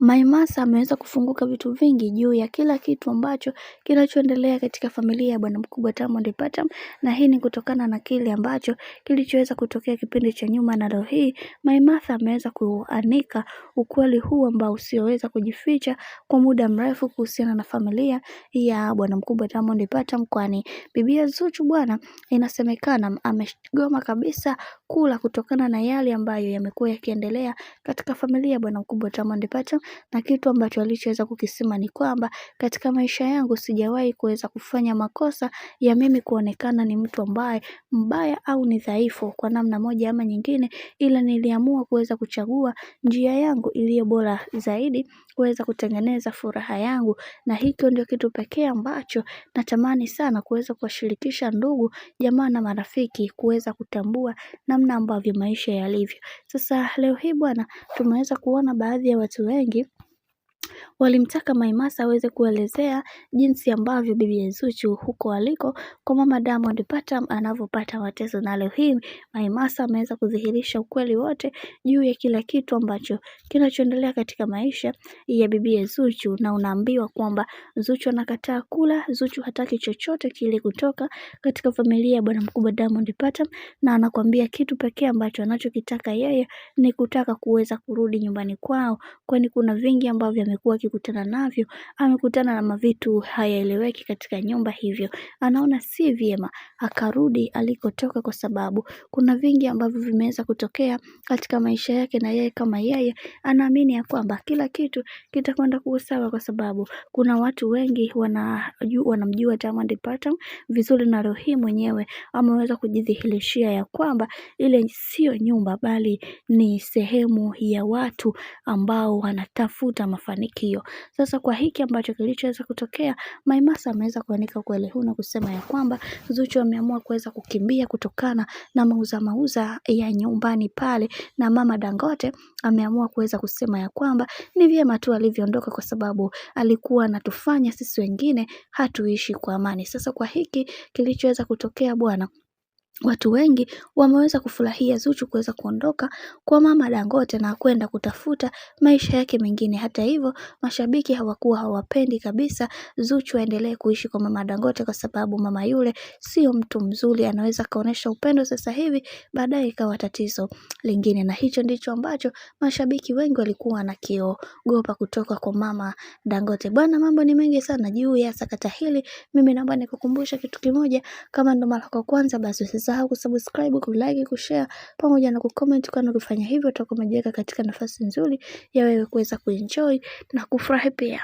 Maimasa ameweza kufunguka vitu vingi juu ya kila kitu ambacho kinachoendelea katika familia ya bwana mkubwa Diamond Platnumz, na hii ni kutokana na kile ambacho kilichoweza kutokea kipindi cha nyuma, na leo hii Maimasa ameweza kuanika ukweli huu ambao usioweza kujificha kwa muda mrefu kuhusiana na familia ya bwana mkubwa Diamond Platnumz, kwani bibi Zuchu bwana inasemekana amegoma kabisa kula kutokana na yale ambayo yamekuwa yakiendelea katika familia ya bwana mkubwa Diamond Platnumz, na kitu ambacho alichoweza kukisema ni kwamba katika maisha yangu sijawahi kuweza kufanya makosa ya mimi kuonekana ni mtu ambaye mbaya au ni dhaifu kwa namna moja ama nyingine, ila niliamua kuweza kuchagua njia yangu iliyo bora zaidi kuweza kutengeneza furaha yangu, na hicho ndio kitu pekee ambacho natamani sana kuweza kuwashirikisha ndugu, jamaa na marafiki kuweza kutambua namna ambavyo maisha yalivyo. Sasa leo hii bwana tumeweza kuona baadhi ya watu wengi walimtaka Maimasa aweze kuelezea jinsi ambavyo bibi Zuchu huko aliko kwa mama Diamond Platnumz anavyopata mateso, na leo hii Maimasa ameweza kudhihirisha ukweli wote juu ya kila kitu ambacho kinachoendelea katika maisha ya bibi Zuchu, na unaambiwa kwamba Zuchu anakataa kula, Zuchu hataki chochote kile kutoka katika familia ya bwana mkubwa Diamond Platnumz, na anakuambia kitu pekee ambacho anachokitaka yeye ni kutaka kuweza kurudi nyumbani kwao, kwani kuna vingi ambavyo amekuwa akikutana navyo. Amekutana na mavitu hayaeleweki katika nyumba, hivyo anaona si vyema akarudi alikotoka, kwa sababu kuna vingi ambavyo vimeweza kutokea katika maisha yake, na yeye kama yeye anaamini ya kwamba kila kitu kitakwenda kuwa sawa, kwa sababu kuna watu wengi wanamjua Diamond Platnumz vizuri, na leo hii mwenyewe ameweza kujidhihirishia ya kwamba ile sio nyumba bali ni sehemu ya watu ambao wanatafuta mafanikio. Sasa kwa hiki ambacho kilichoweza kutokea, Maimasa ameweza kuanika ukweli huu na kusema ya kwamba Zuchu ameamua kuweza kukimbia kutokana na mauza ya nyumbani pale, na mama Dangote ameamua kuweza kusema ya kwamba ni vyema tu alivyoondoka, kwa sababu alikuwa anatufanya sisi wengine hatuishi kwa amani. Sasa kwa hiki kilichoweza kutokea bwana, watu wengi wameweza kufurahia Zuchu kuweza kuondoka kwa mama Dangote na kwenda kutafuta maisha yake mengine. Hata hivyo, mashabiki hawapendi kabisa Zuchu aendelee kuishi kwa mama Dangote, kwa sababu mama yule sio mtu mzuri, anaweza kaonesha upendo sasa hivi baadaye ikawa tatizo lingine, na hicho ndicho ambacho mashabiki wengi walikuwa wanakiogopa kutoka kwa mama Dangote. Bwana, mambo ni mengi sana juu ya sakata hili. Mimi naomba nikukumbusha kitu kimoja, kama ndo mara kwa kwanza basi usisahau kusubscribe, kulike, kushare pamoja na kucomment, kwani ukifanya hivyo utakuwa umejiweka katika nafasi nzuri ya wewe kuweza kuenjoy na kufurahi pia.